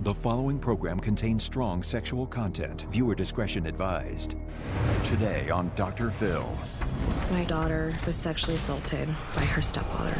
The following program contains strong sexual content. Viewer discretion advised. Today on Dr. Phil. My daughter was sexually assaulted by her stepfather.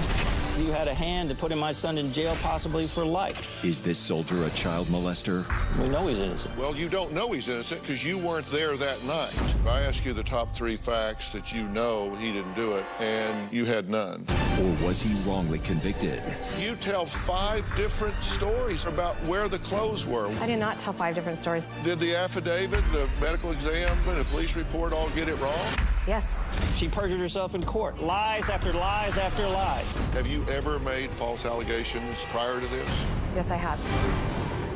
You had a hand in putting my son in jail, possibly for life. Is this soldier a child molester? We know he's innocent. Well, you don't know he's innocent because you weren't there that night. I ask you the top 3 facts that you know he didn't do it, and you had none. Or was he wrongly convicted? You tell 5 different stories about where the clothes were. I did not tell 5 different stories. Did the affidavit, the medical exam, and the police report all get it wrong? Yes. She perjured herself in court. Lies after lies after lies. Have you ever made false allegations prior to this? Yes, I have.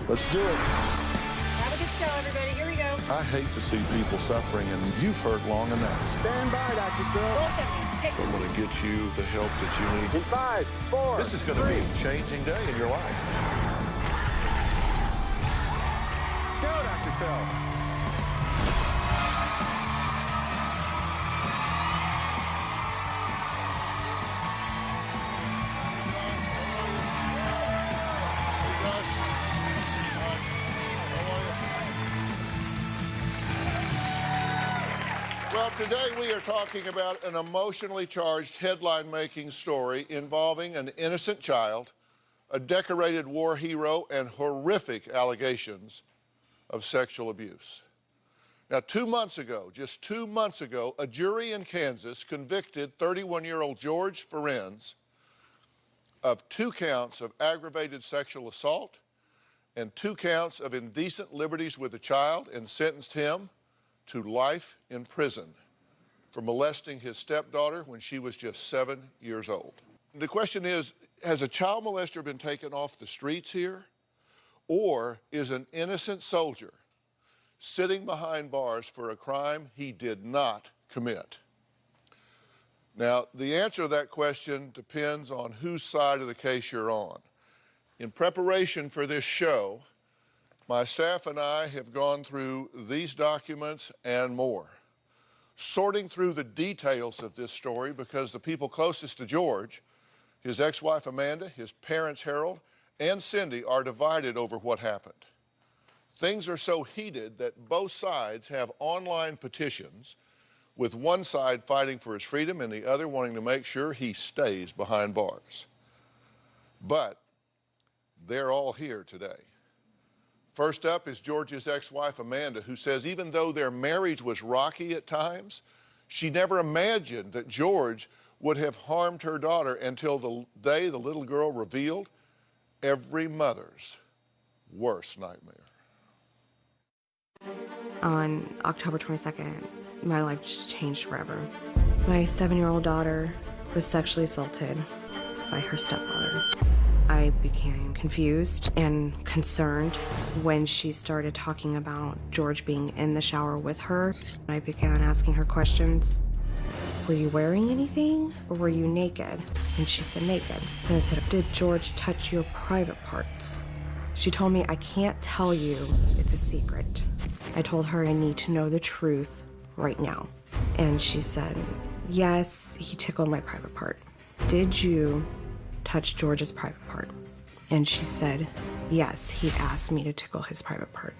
Let's do it. Have a good show, everybody. Here we go. I hate to see people suffering, and you've hurt long enough. Stand by, Dr. Phil. I'm going to get you the help that you need. In 5, 4, This is going to be a changing day in your life. Go, Dr. Phil. Well, today we are talking about an emotionally charged headline-making story involving an innocent child, a decorated war hero, and horrific allegations of sexual abuse. Now, 2 months ago, just 2 months ago, a jury in Kansas convicted 31-year-old George Ferenz of 2 counts of aggravated sexual assault and 2 counts of indecent liberties with a child, and sentenced him to life in prison for molesting his stepdaughter when she was just 7 years old. The question is, has a child molester been taken off the streets here? Or is an innocent soldier sitting behind bars for a crime he did not commit? Now, the answer to that question depends on whose side of the case you're on. In preparation for this show, my staff and I have gone through these documents and more, sorting through the details of this story because the people closest to George, his ex-wife Amanda, his parents Harold, and Cindy are divided over what happened. Things are so heated that both sides have online petitions, with one side fighting for his freedom and the other wanting to make sure he stays behind bars. But they're all here today. First up is George's ex-wife, Amanda, who says even though their marriage was rocky at times, she never imagined that George would have harmed her daughter until the day the little girl revealed every mother's worst nightmare. On October 22nd, my life just changed forever. My 7-year-old daughter was sexually assaulted by her stepfather. I became confused and concerned when she started talking about George being in the shower with her. I began asking her questions. Were you wearing anything or were you naked? And she said naked. And I said, did George touch your private parts? She told me, I can't tell you, it's a secret. I told her I need to know the truth right now. And she said, yes, he tickled my private part. Did you touch George's private part? And she said, yes, he asked me to tickle his private part.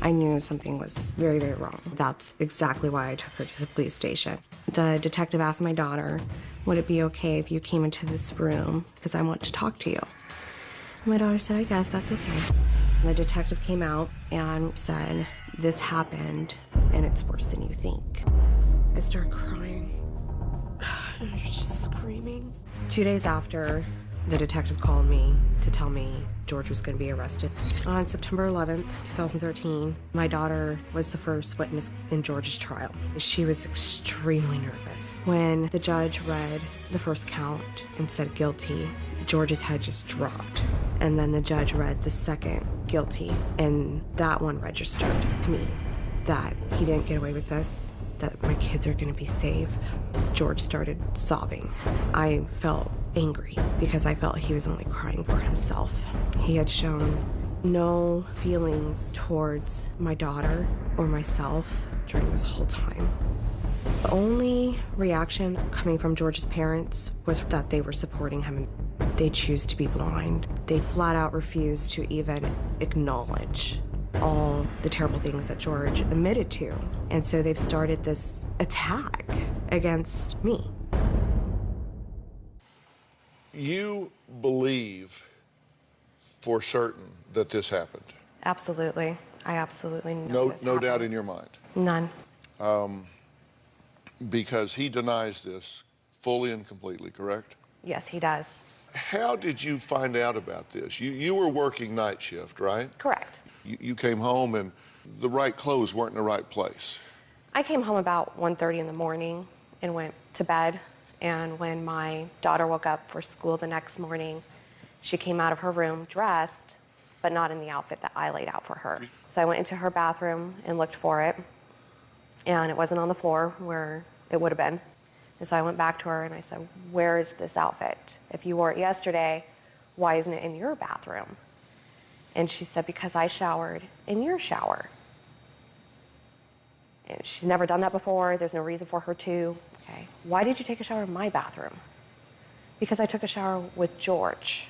I knew something was very, very wrong. That's exactly why I took her to the police station. The detective asked my daughter, would it be okay if you came into this room because I want to talk to you? And my daughter said, I guess that's okay. The detective came out and said, this happened and it's worse than you think. I started crying. I was just screaming. 2 days after, the detective called me to tell me George was going to be arrested. On September 11th, 2013, my daughter was the first witness in George's trial. She was extremely nervous. When the judge read the first count and said guilty, George's head just dropped. And then the judge read the second guilty, and that one registered to me that he didn't get away with this, that my kids are going to be safe. George started sobbing. I felt angry because I felt he was only crying for himself. He had shown no feelings towards my daughter or myself during this whole time. The only reaction coming from George's parents was that they were supporting him. They choose to be blind. They flat out refuse to even acknowledge all the terrible things that George admitted to. And so they've started this attack against me. You believe for certain that this happened? Absolutely. I absolutely know this No happened. doubt in your mind? None. Because he denies this fully and completely, correct? Yes, he does. How did you find out about this? You were working night shift, right? Correct. You came home and the right clothes weren't in the right place. I came home about 1:30 in the morning and went to bed. And when my daughter woke up for school the next morning, she came out of her room dressed, but not in the outfit that I laid out for her. So I went into her bathroom and looked for it, and it wasn't on the floor where it would have been. And so I went back to her and I said, "Where is this outfit? If you wore it yesterday, why isn't it in your bathroom?" And she said, "Because I showered in your shower." And she's never done that before. There's no reason for her to. Okay. "Why did you take a shower in my bathroom?" "Because I took a shower with George."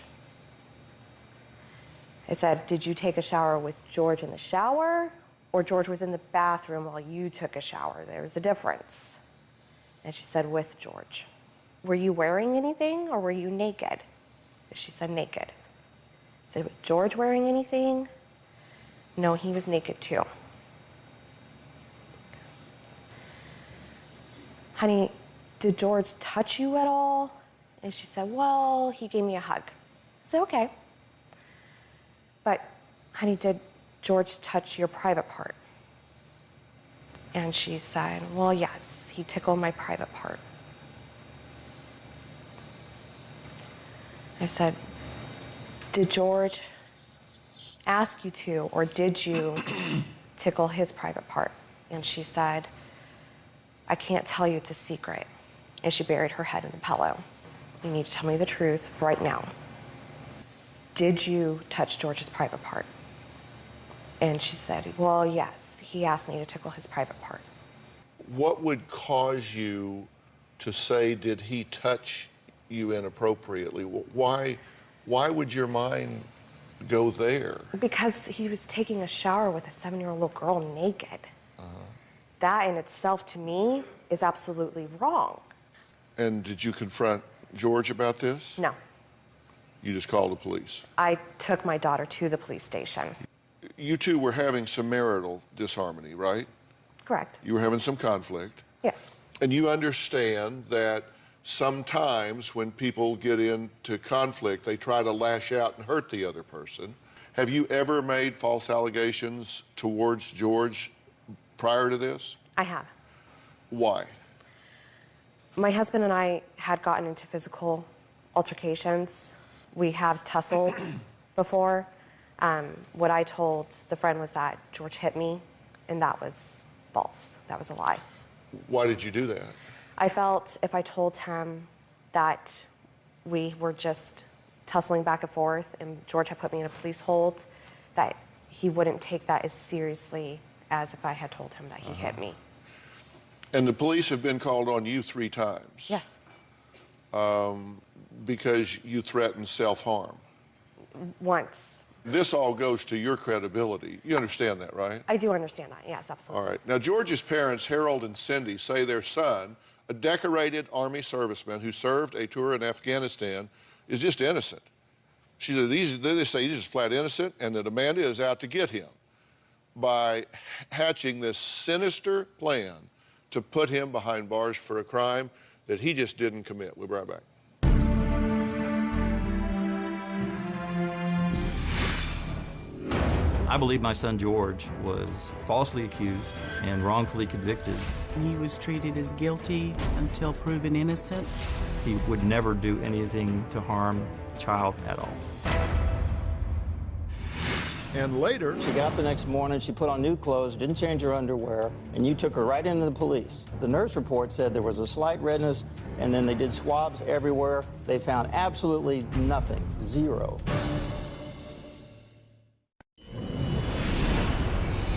I said, "Did you take a shower with George in the shower, or George was in the bathroom while you took a shower? There's a difference." And she said, "With George." "Were you wearing anything, or were you naked?" She said, "Naked." I said, "Was George wearing anything?" "No, he was naked too." "Honey, did George touch you at all?" And she said, "Well, he gave me a hug." I said, "Okay. But, honey, did George touch your private part?" And she said, "Well, yes, he tickled my private part." I said, "Did George ask you to, or did you tickle his private part?" And she said, "I can't tell you, it's a secret." And she buried her head in the pillow. "You need to tell me the truth right now. Did you touch George's private part?" And she said, "Well, yes, he asked me to tickle his private part." What would cause you to say, did he touch you inappropriately? Why would your mind go there? Because he was taking a shower with a 7-year-old little girl naked. That in itself, to me, is absolutely wrong. And did you confront George about this? No. You just called the police? I took my daughter to the police station. You two were having some marital disharmony, right? Correct. You were having some conflict. Yes. And you understand that sometimes when people get into conflict, they try to lash out and hurt the other person. Have you ever made false allegations towards George prior to this? I have. Why? My husband and I had gotten into physical altercations. We have tussled before. What I told the friend was that George hit me, and that was false. That was a lie. Why did you do that? I felt if I told him that we were just tussling back and forth and George had put me in a police hold, that he wouldn't take that as seriously as if I had told him that he hit me. And the police have been called on you 3 times? Yes. Because you threatened self-harm. Once. This all goes to your credibility. You understand that, right? I do understand that, yes, absolutely. All right. Now, George's parents, Harold and Cindy, say their son, a decorated Army serviceman who served a tour in Afghanistan, is just innocent. She said, they say he's just flat innocent, and that Amanda is out to get him by hatching this sinister plan to put him behind bars for a crime that he just didn't commit. We'll be right back. I believe my son George was falsely accused and wrongfully convicted. He was treated as guilty until proven innocent. He would never do anything to harm a child at all. And later, She got up the next morning, she put on new clothes, didn't change her underwear, and you took her right into the police. The nurse report said there was a slight redness, and then they did swabs everywhere. They found absolutely nothing, 0.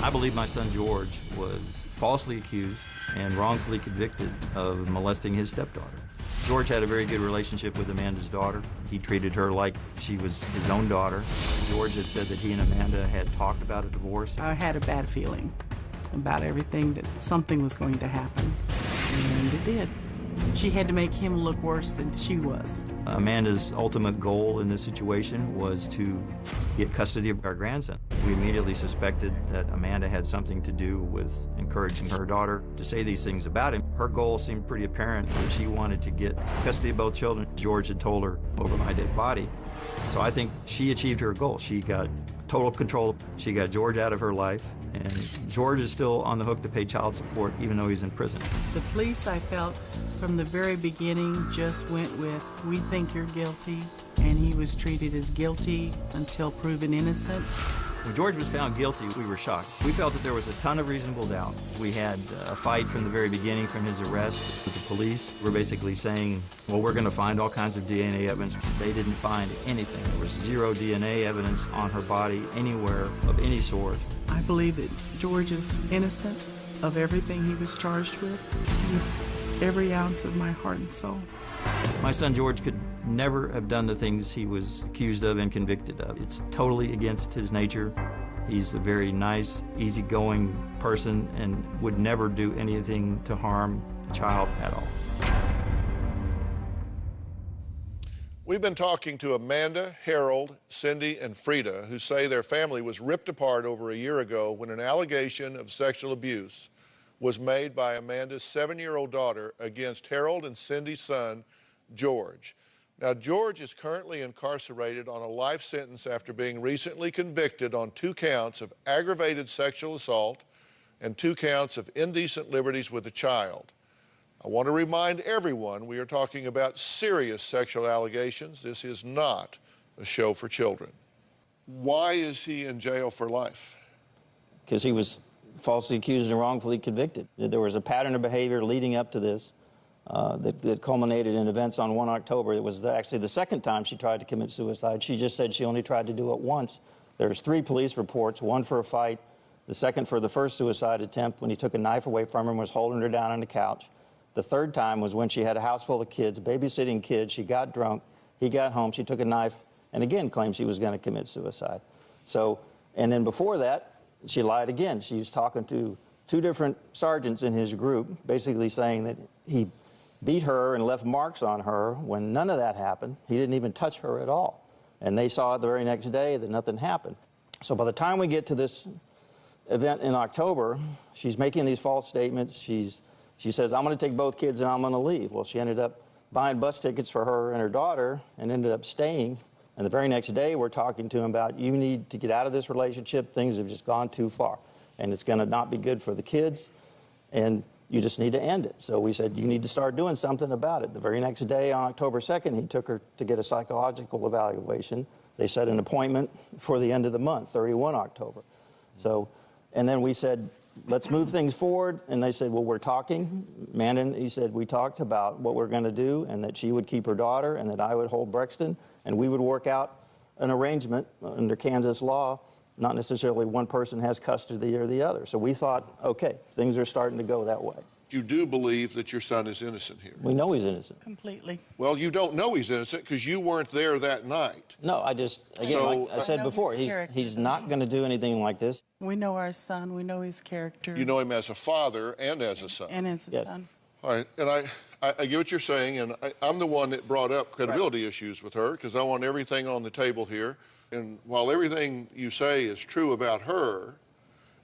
I believe my son George was falsely accused and wrongfully convicted of molesting his stepdaughter. George had a very good relationship with Amanda's daughter. He treated her like she was his own daughter. George had said that he and Amanda had talked about a divorce. I had a bad feeling about everything, that something was going to happen, and it did. She had to make him look worse than she was. Amanda's ultimate goal in this situation was to get custody of our grandson. We immediately suspected that Amanda had something to do with encouraging her daughter to say these things about him. Her goal seemed pretty apparent, that she wanted to get custody of both children. George had told her over my dead body. So I think she achieved her goal. She got total control. She got George out of her life, and George is still on the hook to pay child support even though he's in prison. The police, I felt, from the very beginning just went with, we think you're guilty, and he was treated as guilty until proven innocent. When George was found guilty, we were shocked. We felt that there was a ton of reasonable doubt. We had a fight from the very beginning, from his arrest with the police. We're basically saying, well, we're going to find all kinds of DNA evidence. They didn't find anything. There was zero DNA evidence on her body anywhere of any sort. I believe that George is innocent of everything he was charged with every ounce of my heart and soul. My son George could never have done the things he was accused of and convicted of. It's totally against his nature. He's a very nice, easygoing person and would never do anything to harm a child at all. We've been talking to Amanda, Harold, Cindy, and Frida, who say their family was ripped apart over a year ago when an allegation of sexual abuse was made by Amanda's 7-year-old daughter against Harold and Cindy's son, George. Now, George is currently incarcerated on a life sentence after being recently convicted on 2 counts of aggravated sexual assault and 2 counts of indecent liberties with a child. I want to remind everyone we are talking about serious sexual allegations. This is not a show for children. Why is he in jail for life? Because he was falsely accused and wrongfully convicted. There was a pattern of behavior leading up to this that culminated in events on 1 October. It was actually the second time she tried to commit suicide. She just said she only tried to do it once. There's 3 police reports, 1 for a fight, the second for the first suicide attempt when he took a knife away from her and was holding her down on the couch. The third time was when she had a house full of kids, babysitting kids. She got drunk. He got home. She took a knife and again claimed she was going to commit suicide. So, and then before that, she lied again. She was talking to 2 different sergeants in his group, basically saying that he beat her and left marks on her when none of that happened. He didn't even touch her at all. And they saw it the very next day that nothing happened. So by the time we get to this event in October, she's making these false statements. She says, I'm going to take both kids and I'm going to leave. Well, she ended up buying bus tickets for her and her daughter and ended up staying. And the very next day, we're talking to him about, you need to get out of this relationship. Things have just gone too far. And it's going to not be good for the kids. And you just need to end it. So we said, you need to start doing something about it. The very next day, on October 2nd, he took her to get a psychological evaluation. They set an appointment for the end of the month, 31 October. So, and then we said, let's move things forward. And they said, well, we're talking. Mandan, he said, we talked about what we're going to do and that she would keep her daughter and that I would hold Brexton and we would work out an arrangement under Kansas law. Not necessarily one person has custody or the other. So we thought, okay, things are starting to go that way. You do believe that your son is innocent here? We know he's innocent. Completely. Well, you don't know he's innocent because you weren't there that night. No, I just, again, So- like I said before, he's not going to do anything like this. We know our son. We know his character. You know him as a father and as a son. And as a Yes. son. All right, and I get what you're saying, and I'm the one that brought up credibility issues with her because I want everything on the table here. And while everything you say is true about her,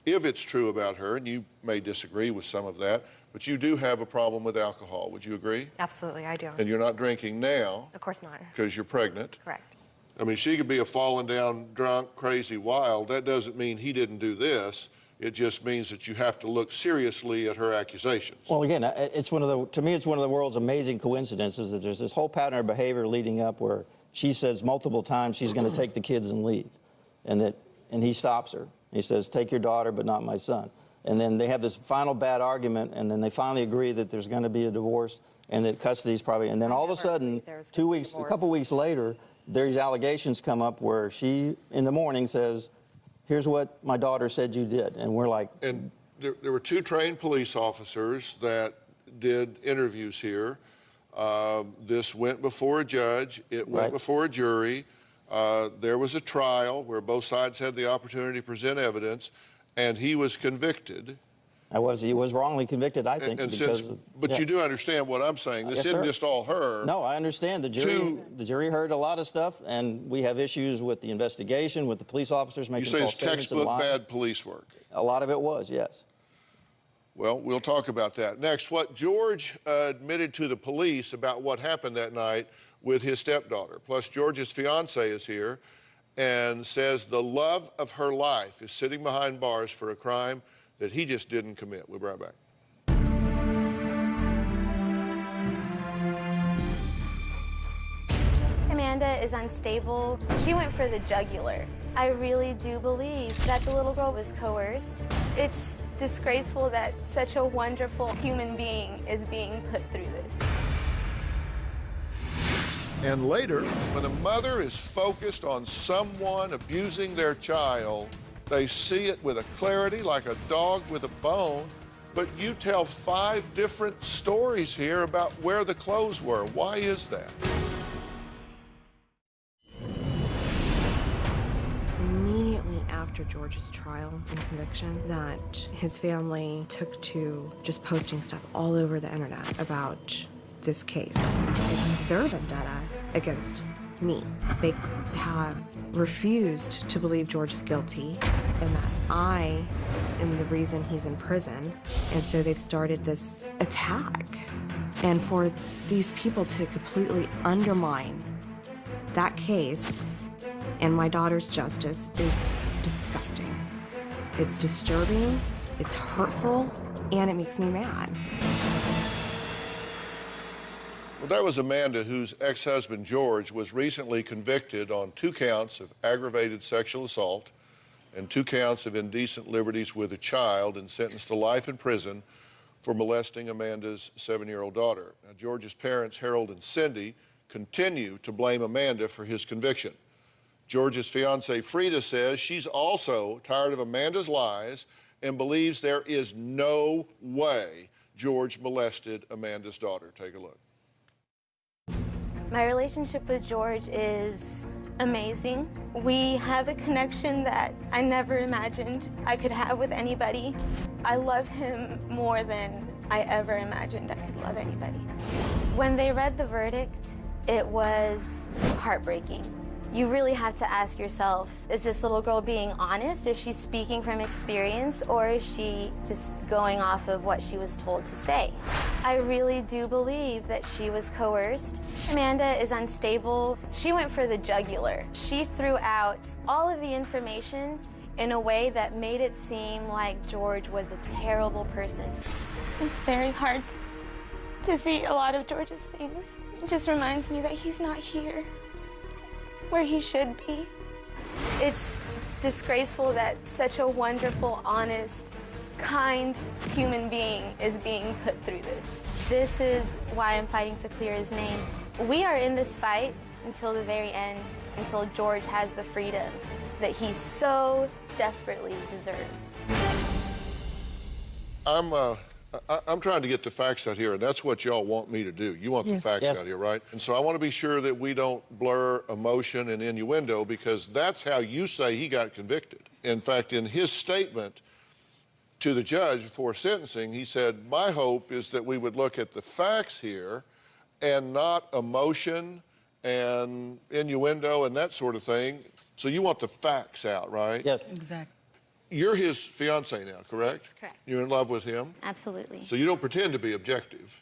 if it's true about her, and you may disagree with some of that, but you do have a problem with alcohol. Would you agree? Absolutely, I do. And you're not drinking now Of course not. because you're pregnant. Correct. I mean, she could be a fallen down, drunk, crazy, wild. That doesn't mean he didn't do this. It just means that you have to look seriously at her accusations. Well, again, to me, it's one of the world's amazing coincidences that there's this whole pattern of behavior leading up where she says multiple times she's going to take the kids and leave. And he stops her. He says, take your daughter, but not my son. And then they have this final bad argument, and then they finally agree that there's going to be a divorce and that custody's probably, and then all of a sudden, a couple weeks later, these allegations come up where she, in the morning, says, here's what my daughter said you did. And we're like... And there were 2 trained police officers that did interviews here. This went before a judge. It went before a jury. There was a trial where both sides had the opportunity to present evidence, and he was convicted. He was wrongly convicted, I think. But you do understand what I'm saying. This isn't just all her. No, I understand. The jury heard a lot of stuff, and we have issues with the investigation, with the police officers making false statements. You say it's textbook bad police work. A lot of it was, yes. Well, we'll talk about that. Next, what George admitted to the police about what happened that night with his stepdaughter. Plus, George's fiance is here and says the love of her life is sitting behind bars for a crime that he just didn't commit. We'll be right back. Amanda is unstable. She went for the jugular. I really do believe that the little girl was coerced. It's disgraceful that such a wonderful human being is being put through this. And later, when a mother is focused on someone abusing their child, they see it with a clarity like a dog with a bone. But you tell 5 different stories here about where the clothes were. Why is that? Immediately after George's trial and conviction, that his family took to just posting stuff all over the internet about this case. It's their vendetta against me. They have refused to believe George is guilty and that I am the reason he's in prison. And so they've started this attack. And for these people to completely undermine that case and my daughter's justice is disgusting. It's disturbing, it's hurtful, and it makes me mad. Well, that was Amanda, whose ex-husband, George, was recently convicted on 2 counts of aggravated sexual assault and 2 counts of indecent liberties with a child and sentenced to life in prison for molesting Amanda's 7-year-old daughter. Now, George's parents, Harold and Cindy, continue to blame Amanda for his conviction. George's fiancée, Frida, says she's also tired of Amanda's lies and believes there is no way George molested Amanda's daughter. Take a look. My relationship with George is amazing. We have a connection that I never imagined I could have with anybody. I love him more than I ever imagined I could love anybody. When they read the verdict, it was heartbreaking. You really have to ask yourself, is this little girl being honest? Is she speaking from experience, or is she just going off of what she was told to say? I really do believe that she was coerced. Amanda is unstable. She went for the jugular. She threw out all of the information in a way that made it seem like George was a terrible person. It's very hard to see a lot of George's things. It just reminds me that he's not here where he should be. It's disgraceful that such a wonderful, honest, kind human being is being put through this. This is why I'm fighting to clear his name. We are in this fight until the very end, until George has the freedom that he so desperately deserves. I'm trying to get the facts out here, and that's what y'all want me to do. You want the facts out here, right? And so I want to be sure that we don't blur emotion and innuendo, because that's how you say he got convicted. In fact, in his statement to the judge before sentencing, he said, my hope is that we would look at the facts here and not emotion and innuendo and that sort of thing. So you want the facts out, right? Yes. Exactly. You're his fiancée now, correct? That's correct. You're in love with him? Absolutely. So you don't pretend to be objective?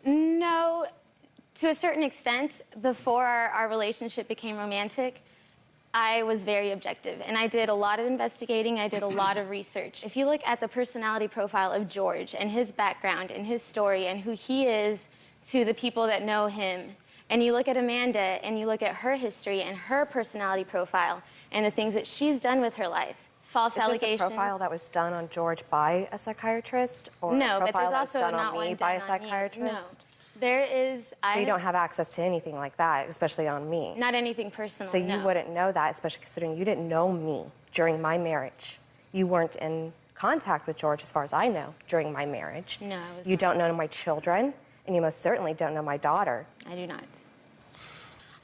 No, to a certain extent. Before our relationship became romantic, I was very objective, and I did a lot of investigating. I did a lot of research. If you look at the personality profile of George and his background and his story and who he is to the people that know him, and you look at Amanda and you look at her history and her personality profile and the things that she's done with her life, false allegations. Is this a profile that was done on George by a psychiatrist, or no, a profile but there's also that was done not on me one by a done on you. psychiatrist? No, there is. So you don't have access to anything like that, especially on me? Not anything personal. So you wouldn't know that, especially considering you didn't know me during my marriage. You weren't in contact with George, as far as I know, during my marriage. No, you don't know my children, and you most certainly don't know my daughter. I do not.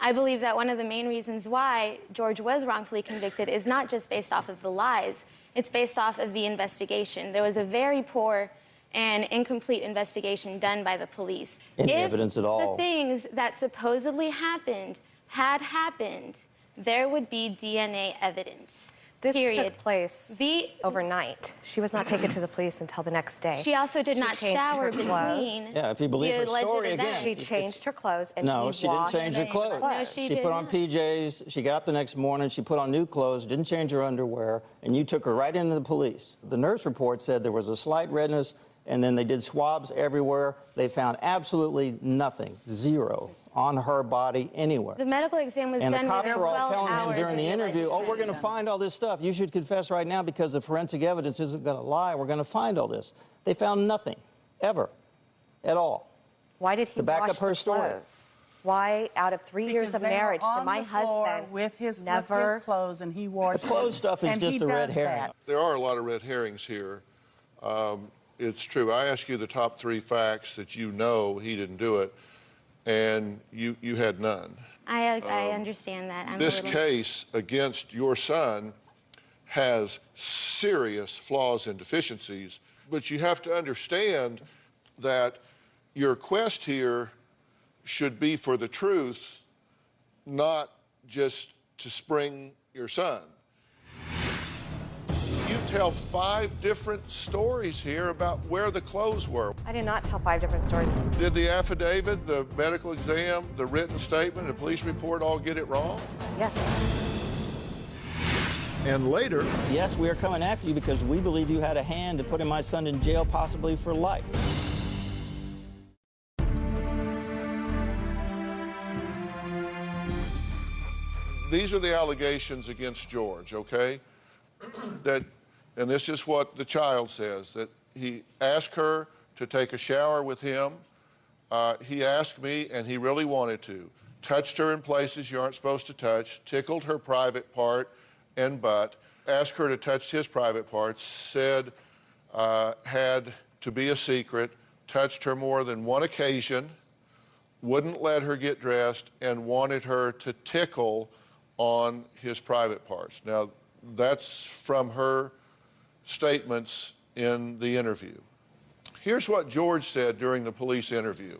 I believe that one of the main reasons why George was wrongfully convicted is not just based off of the lies, it's based off of the investigation. There was a very poor and incomplete investigation done by the police. Any evidence at all? If the things that supposedly happened had happened, there would be DNA evidence. This period. took place overnight. She was not taken to the police until the next day. She also did not changed shower her between. clothes. Yeah, if you believe her story again. She changed her clothes and No, he she didn't washed change her clothes. No, she put on PJs. She got up the next morning. She put on new clothes, didn't change her underwear, and you took her right into the police. The nurse report said there was a slight redness, and then they did swabs everywhere. They found absolutely nothing, zero, on her body anywhere. The medical exam was done And the cops within were all 12 telling him hours during of the interview, alleged oh, we're going to find all this stuff. You should confess right now because the forensic evidence isn't going to lie. We're going to find all this. They found nothing, ever, at all. Why did he to back wash up her the story. clothes? Why, out of 3 years Because of they were marriage, on did my the floor husband with his clothes and he washed The clothes them. stuff is And just he a red does herring. that. There are a lot of red herrings here. It's true. I asked you the top 3 facts that you know he didn't do it, and you had none. I understand that. I'm This a little... case against your son has serious flaws and deficiencies, but you have to understand that your quest here should be for the truth, not just to spring your son. You tell 5 different stories here about where the clothes were. I did not tell 5 different stories. Did the affidavit, the medical exam, the written statement, the police report all get it wrong? Yes. And later, Yes, we are coming after you because we believe you had a hand in putting my son in jail, possibly for life. these are the allegations against George, okay? And this is what the child says, that he asked her to take a shower with him. He asked me, and he really wanted to. Touched her in places you aren't supposed to touch, tickled her private part and butt, asked her to touch his private parts, said had to be a secret, touched her more than one occasion, wouldn't let her get dressed, and wanted her to tickle on his private parts. Now, that's from her statements in the interview. Here's what George said during the police interview.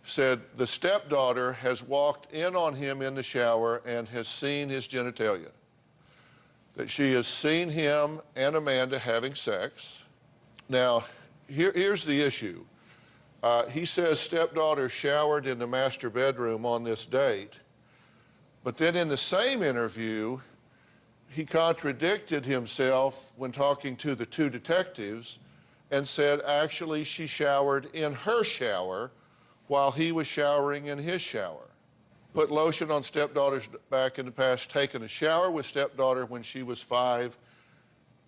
Said, the stepdaughter has walked in on him in the shower and has seen his genitalia. That she has seen him and Amanda having sex. Now, here's the issue. He says stepdaughter showered in the master bedroom on this date, but then in the same interview, he contradicted himself when talking to the two detectives and said actually she showered in her shower while he was showering in his shower. Put lotion on stepdaughter's back in the past, taken a shower with stepdaughter when she was 5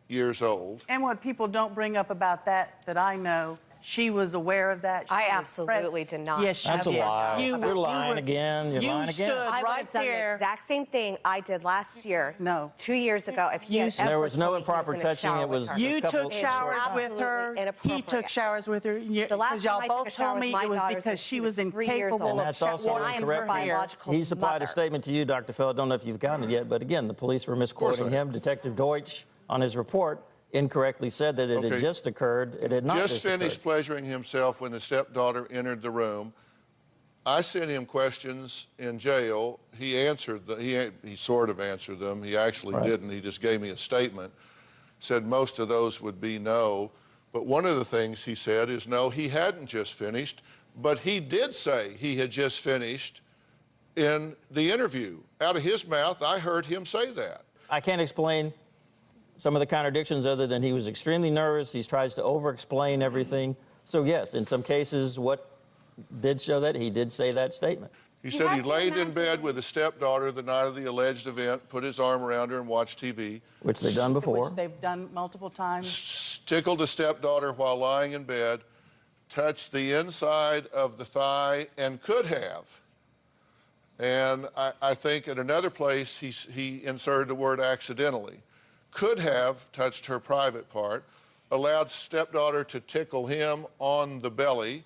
years old. And what people don't bring up about that I know, she was aware of that. I absolutely did not. Yes, she That's a did. lie. You're lying again. You're lying again. stood I would right have done there. the exact same thing I did last year. No. 2 years ago. If he had There ever was no told me he improper in the touching. shower It was with her. You couple- took showers with Absolutely her. He inappropriate. took showers with her. The last Because y'all time I took both a shower told with me my it was daughter because since she she was was 3 years incapable old. And of that's also I am her incorrect. biological He supplied mother. a statement to you, Dr. Fell. I don't know if you've gotten it yet, but again, the police were misquoting I him. Detective Deutsch, on his report, incorrectly said that it had just occurred. It had not Just occurred. finished pleasuring himself when the stepdaughter entered the room. I sent him questions in jail. He answered he sort of answered them. He actually didn't. He just gave me a statement. Said most of those would be no. But one of the things he said is no, he hadn't just finished, but he did say he had just finished in the interview. Out of his mouth, I heard him say that. I can't explain some of the contradictions other than he was extremely nervous. He tries to over-explain everything. So yes, in some cases, what did show that he did say that statement. He said he laid in bed with his stepdaughter the night of the alleged event, put his arm around her and watched TV. Which they've done before. Which they've done multiple times. Tickled the stepdaughter while lying in bed, touched the inside of the thigh, and could have. And I think at another place he inserted the word accidentally. Could have touched her private part, allowed stepdaughter to tickle him on the belly,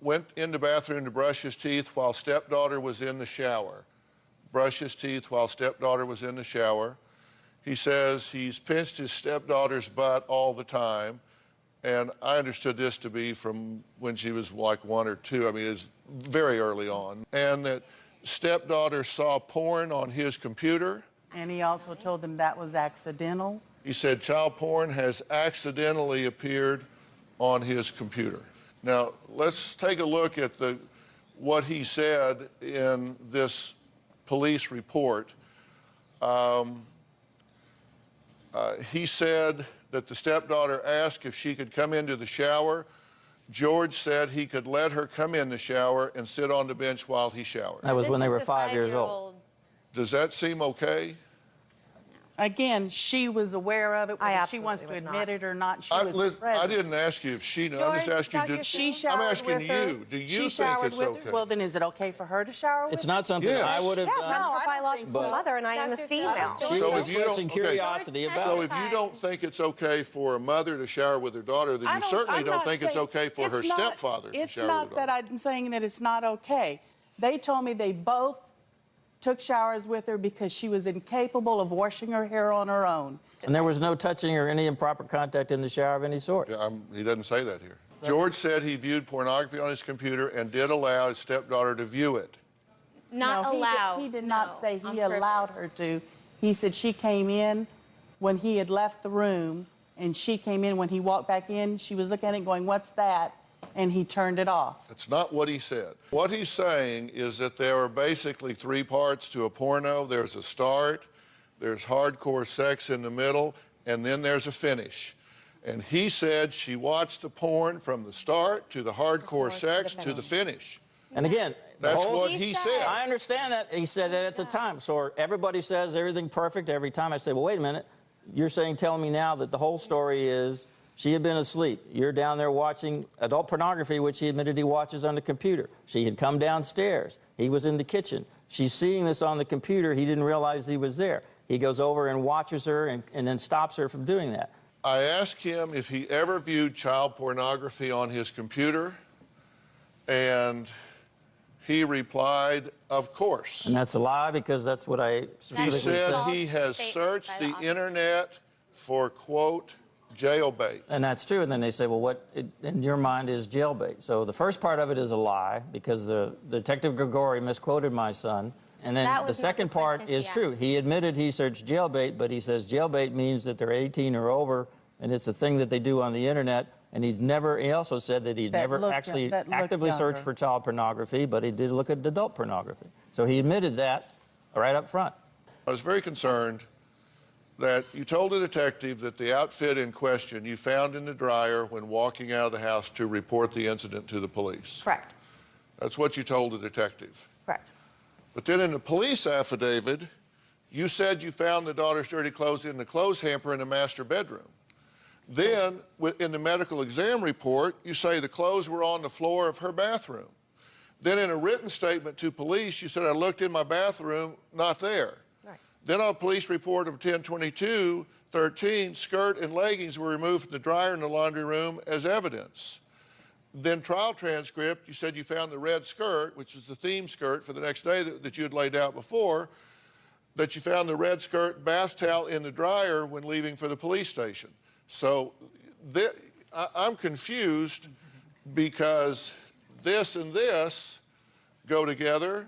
went in the bathroom to brush his teeth while stepdaughter was in the shower. Brush his teeth while stepdaughter was in the shower. He says he's pinched his stepdaughter's butt all the time. And I understood this to be from when she was like 1 or 2. I mean, it's very early on. And that stepdaughter saw porn on his computer. And he also told them that was accidental. He said child porn has accidentally appeared on his computer. Now, let's take a look at what he said in this police report. He said that the stepdaughter asked if she could come into the shower. George said he could let her come in the shower and sit on the bench while he showered. That was when they were 5 years old. Does that seem okay? Again, she was aware of it. Whether she wants to admit it or not, she was present. I didn't ask you if she knew. I just asked you, I'm asking you, do you think it's okay? Well, then is it okay for her to shower with It's not something I would have done. I'm her biological mother, and I am a female. So if you don't, curiosity about so if you don't think it's okay for a mother to shower with her daughter, then you certainly don't think it's okay for her stepfather to shower with her daughter. It's not that I'm saying that it's not okay. They told me they both took showers with her because she was incapable of washing her hair on her own. And there was no touching or any improper contact in the shower of any sort. Yeah, he doesn't say that here. George said he viewed pornography on his computer and did allow his stepdaughter to view it. Not allow. He did not say he allowed her to. He said she came in when he had left the room, and she came in when he walked back in. She was looking at it going, "What's that?" And he turned it off. That's not what he said. What he's saying is that there are basically 3 parts to a porno. There's a start, there's hardcore sex in the middle, and then there's a finish. And he said she watched the porn from the start to the hardcore sex to the finish. And again, that's what he said. I understand that. He said that at the time. So everybody says everything perfect every time. I say, well, wait a minute. You're telling me now that the whole story is she had been asleep. You're down there watching adult pornography, which he admitted he watches on the computer. She had come downstairs. He was in the kitchen. She's seeing this on the computer. He didn't realize he was there. He goes over and watches her and then stops her from doing that. I asked him if he ever viewed child pornography on his computer, and he replied, of course. And that's a lie, because that's what I specifically said. He said he has searched the internet for, quote, jailbait. And that's true. And then they say, well, what in your mind is jailbait? So the first part of it is a lie, because the Detective Grigori misquoted my son. And then the second part is true. He admitted he searched jailbait, but he says jailbait means that they're 18 or over, and it's a thing that they do on the internet. And he also said that he'd never actually actively searched for child pornography, but he did look at adult pornography. So he admitted that right up front. I was very concerned that you told the detective that the outfit in question you found in the dryer when walking out of the house to report the incident to the police. Correct. That's what you told the detective. Correct. But then in the police affidavit, you said you found the daughter's dirty clothes in the clothes hamper in the master bedroom. Then, in the medical exam report, you say the clothes were on the floor of her bathroom. Then in a written statement to police, you said, I looked in my bathroom, not there. Right. Then on a police report of 10/22/13, skirt and leggings were removed from the dryer in the laundry room as evidence. Then trial transcript, you said you found the red skirt, which is the theme skirt for the next day that you had laid out before, that you found the red skirt bath towel in the dryer when leaving for the police station. So I'm confused because this and this go together,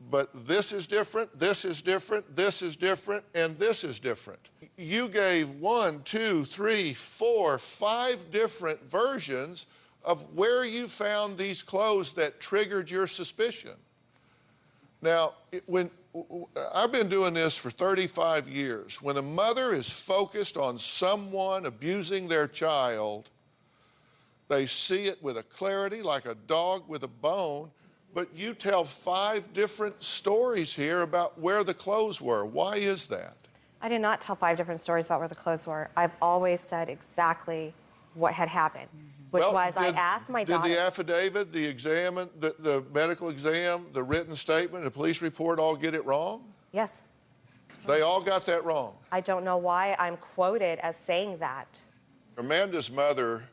but this is different, this is different, this is different, and this is different. You gave 1, 2, 3, 4, 5 different versions of where you found these clothes that triggered your suspicion. Now, I've been doing this for 35 years. When a mother is focused on someone abusing their child, they see it with a clarity like a dog with a bone, but you tell 5 different stories here about where the clothes were. Why is that? I did not tell 5 different stories about where the clothes were. I've always said exactly what had happened. Which was I asked my daughter. Did the affidavit, the exam, the medical exam, the written statement, the police report all get it wrong? Yes. They all got that wrong. I don't know why I'm quoted as saying that. Amanda's mother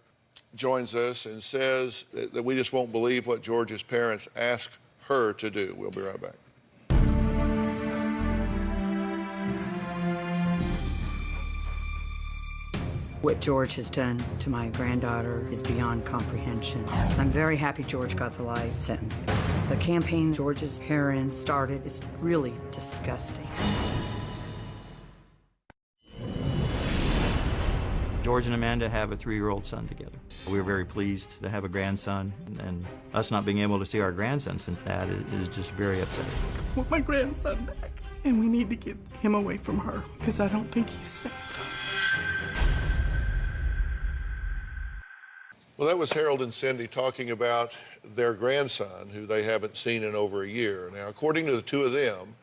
joins us and says that we just won't believe what George's parents asked her to do. We'll be right back. What George has done to my granddaughter is beyond comprehension. I'm very happy George got the life sentence. The campaign George's parents started is really disgusting. George and Amanda have a 3-year-old son together. We're very pleased to have a grandson, and us not being able to see our grandson since that is just very upsetting. I want my grandson back, and we need to get him away from her because I don't think he's safe. Well, that was Harold and Cindy talking about their grandson, who they haven't seen in over a year. Now, according to the two of them,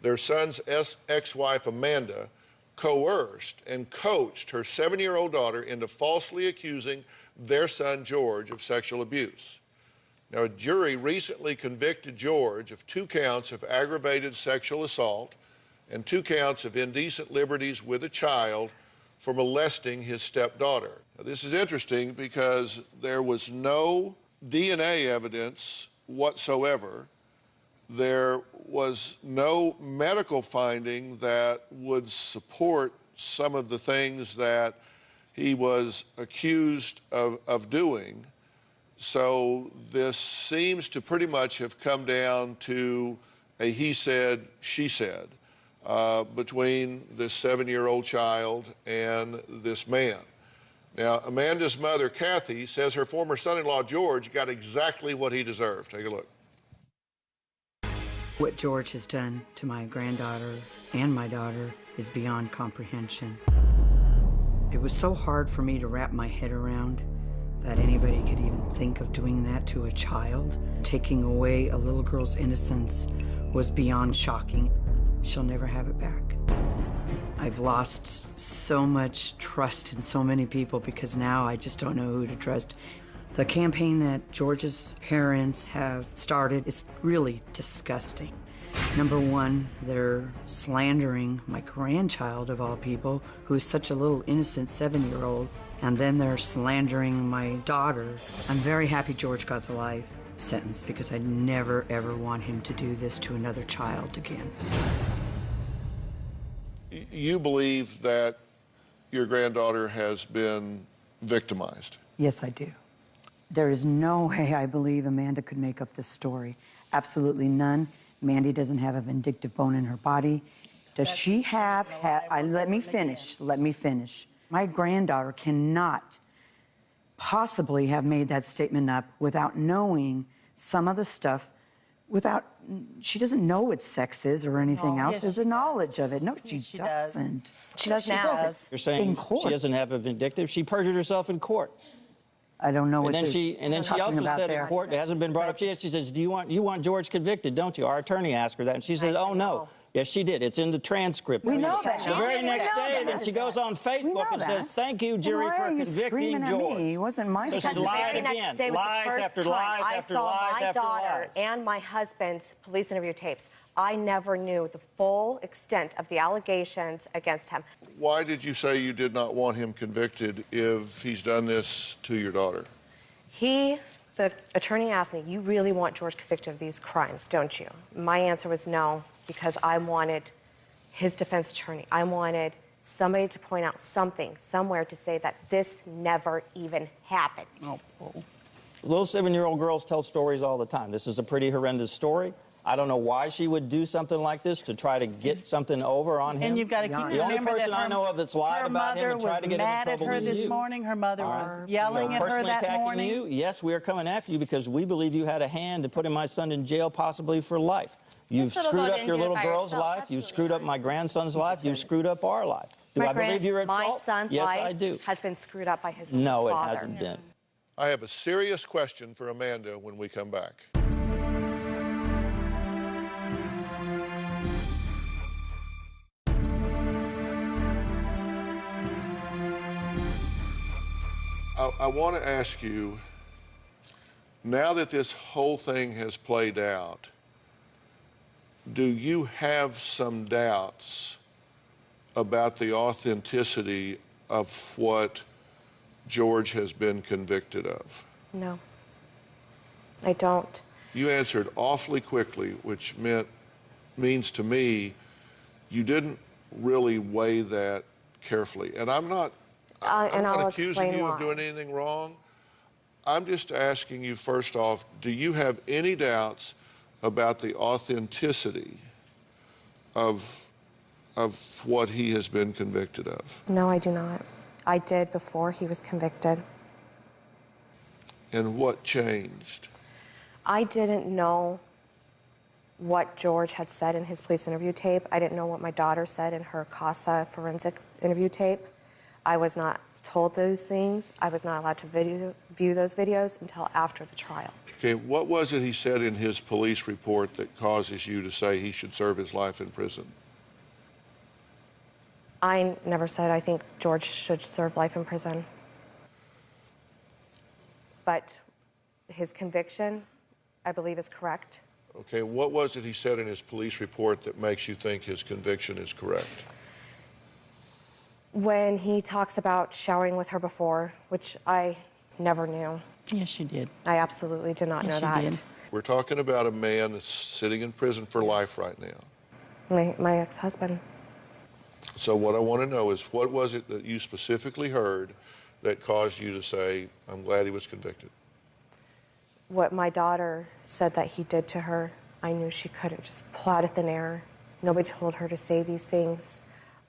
their son's ex-wife, Amanda, coerced and coached her 7-year-old daughter into falsely accusing their son, George, of sexual abuse. Now, a jury recently convicted George of 2 counts of aggravated sexual assault and 2 counts of indecent liberties with a child for molesting his stepdaughter. Now, this is interesting because there was no DNA evidence whatsoever. There was no medical finding that would support some of the things that he was accused of doing. So this seems to pretty much have come down to a he said, she said between this 7-year-old child and this man. Now, Amanda's mother, Kathy, says her former son-in-law, George, got exactly what he deserved. Take a look. What George has done to my granddaughter and my daughter is beyond comprehension. It was so hard for me to wrap my head around that anybody could even think of doing that to a child. Taking away a little girl's innocence was beyond shocking. She'll never have it back. I've lost so much trust in so many people because now I just don't know who to trust. The campaign that George's parents have started is really disgusting. Number one, they're slandering my grandchild, of all people, who is such a little innocent 7-year-old, and then they're slandering my daughter. I'm very happy George got the life sentence because I never, ever want him to do this to another child again. You believe that your granddaughter has been victimized? Yes, I do. There is no way I believe Amanda could make up this story. Absolutely none. Mandy doesn't have a vindictive bone in her body. Does she have... let me finish. Let me finish. My granddaughter cannot possibly have made that statement up without knowing some of the stuff, she doesn't know what sex is or anything else. There's a knowledge of it. No, she doesn't. She does now. You're saying in court. She doesn't have a vindictive? She perjured herself in court. I don't know what and then she also said in court, it hasn't been brought up. She says, you want George convicted, don't you? Our attorney asked her that, and she said, oh, no. Yes, she did. It's in the transcript. We know that. The very next day, then she goes on Facebook and says, thank you, jury, for convicting George. It wasn't my So she lied again. Lies after lies after lies after lies. I saw my daughter and my husband's police interview tapes. I never knew the full extent of the allegations against him. Why did you say you did not want him convicted if he's done this to your daughter? The attorney asked me, you really want George convicted of these crimes, don't you? My answer was no, because I wanted his defense attorney. I wanted somebody to point out something, somewhere to say that this never even happened. Oh. Little 7-year-old girls tell stories all the time. This is a pretty horrendous story. I don't know why she would do something like this to try to get something over on him. And you've got to keep the only person I know of that's lied about him and tried to get him in trouble her is you. this morning. Her mother was yelling at her that morning. You, yes, we are coming after you because we believe you had a hand in putting my son in jail possibly for life. You've screwed up your little girl's life. You've screwed up my grandson's life. You've screwed up our life. Do I believe you're at fault? My son's life has been screwed up by his father. No, it hasn't been. I have a serious question for Amanda when we come back. I want to ask you, now that this whole thing has played out, do you have some doubts about the authenticity of what George has been convicted of? No, I don't. You answered awfully quickly, which means to me you didn't really weigh that carefully. And I'm not accusing you of doing anything wrong. I'm just asking you, first off, do you have any doubts about the authenticity of what he has been convicted of? No, I do not. I did before he was convicted. And what changed? I didn't know what George had said in his police interview tape. I didn't know what my daughter said in her CASA forensic interview tape. I was not told those things. I was not allowed to view those videos until after the trial. Okay, what was it he said in his police report that causes you to say he should serve his life in prison? I never said I think George should serve life in prison. But his conviction, I believe, is correct. Okay, what was it he said in his police report that makes you think his conviction is correct? When he talks about showering with her before, which I never knew. Yes, you did. I absolutely did not know that. Did. We're talking about a man that's sitting in prison for life right now. My ex-husband. So what I want to know is, what was it that you specifically heard that caused you to say, I'm glad he was convicted? What my daughter said that he did to her, I knew she couldn't just pull out of thin air. Nobody told her to say these things.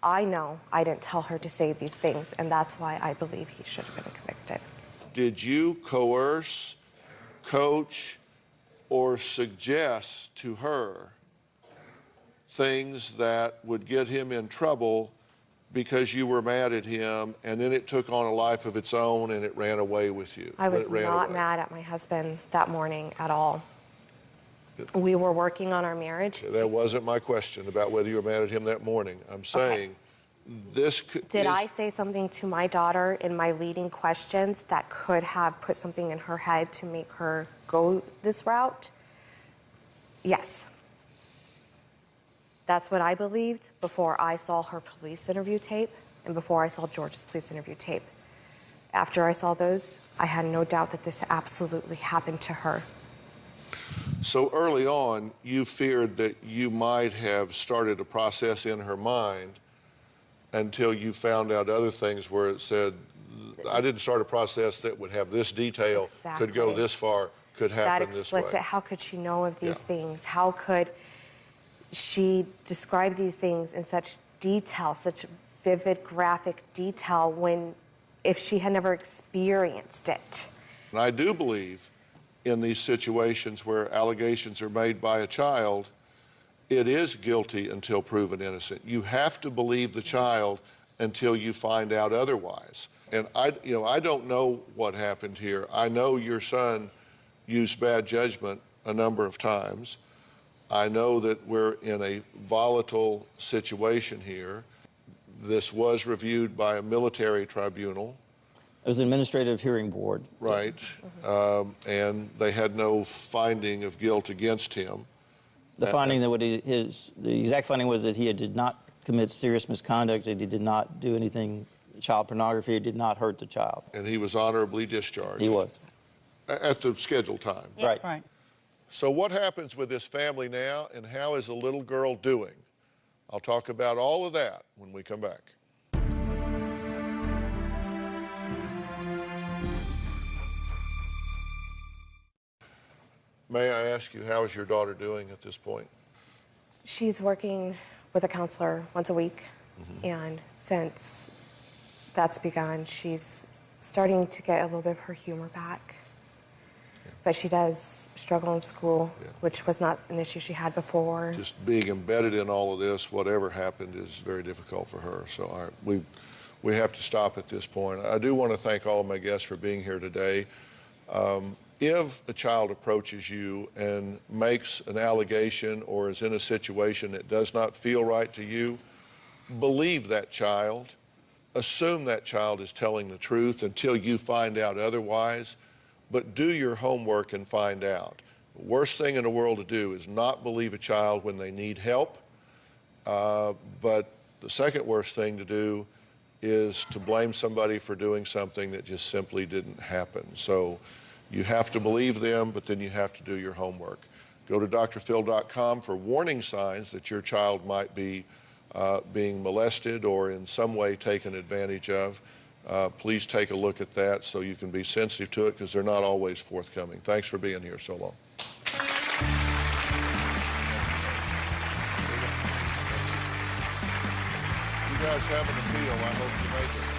I know I didn't tell her to say these things, and that's why I believe he should have been convicted. Did you coerce, coach, or suggest to her things that would get him in trouble because you were mad at him, and then it took on a life of its own and it ran away with you? I was not mad at my husband that morning at all. We were working on our marriage. That wasn't my question about whether you were mad at him that morning. I'm saying this could... Did I say something to my daughter in my leading questions that could have put something in her head to make her go this route? Yes. That's what I believed before I saw her police interview tape and before I saw George's police interview tape. After I saw those, I had no doubt that this absolutely happened to her. So early on, you feared that you might have started a process in her mind until you found out other things where it said, I didn't start a process that would have this detail, could go this far, could happen this way. How could she know of these things? How could she describe these things in such detail, such vivid, graphic detail, if she had never experienced it? And I do believe in these situations where allegations are made by a child, it is guilty until proven innocent. You have to believe the child until you find out otherwise. And I don't know what happened here. I know your son used bad judgment a number of times. I know that we're in a volatile situation here. This was reviewed by a military tribunal. It was an administrative hearing board. Right. And they had no finding of guilt against him. The finding the exact finding was that he did not commit serious misconduct, that he did not do anything, child pornography, did not hurt the child. And he was honorably discharged. He was. At the scheduled time. Yeah. Right. So what happens with this family now, and how is the little girl doing? I'll talk about all of that when we come back. May I ask you, how is your daughter doing at this point? She's working with a counselor once a week, and since that's begun, she's starting to get a little bit of her humor back. But she does struggle in school, which was not an issue she had before. Just being embedded in all of this, whatever happened, is very difficult for her. So we have to stop at this point. I do want to thank all of my guests for being here today. If a child approaches you and makes an allegation or is in a situation that does not feel right to you, believe that child. Assume that child is telling the truth until you find out otherwise. But do your homework and find out. The worst thing in the world to do is not believe a child when they need help. But the second worst thing to do is to blame somebody for doing something that just simply didn't happen. So you have to believe them, but then you have to do your homework. Go to drphil.com for warning signs that your child might be being molested or in some way taken advantage of. Please take a look at that so you can be sensitive to it, because they're not always forthcoming. Thanks for being here so long. You guys have an appeal. I hope you make it.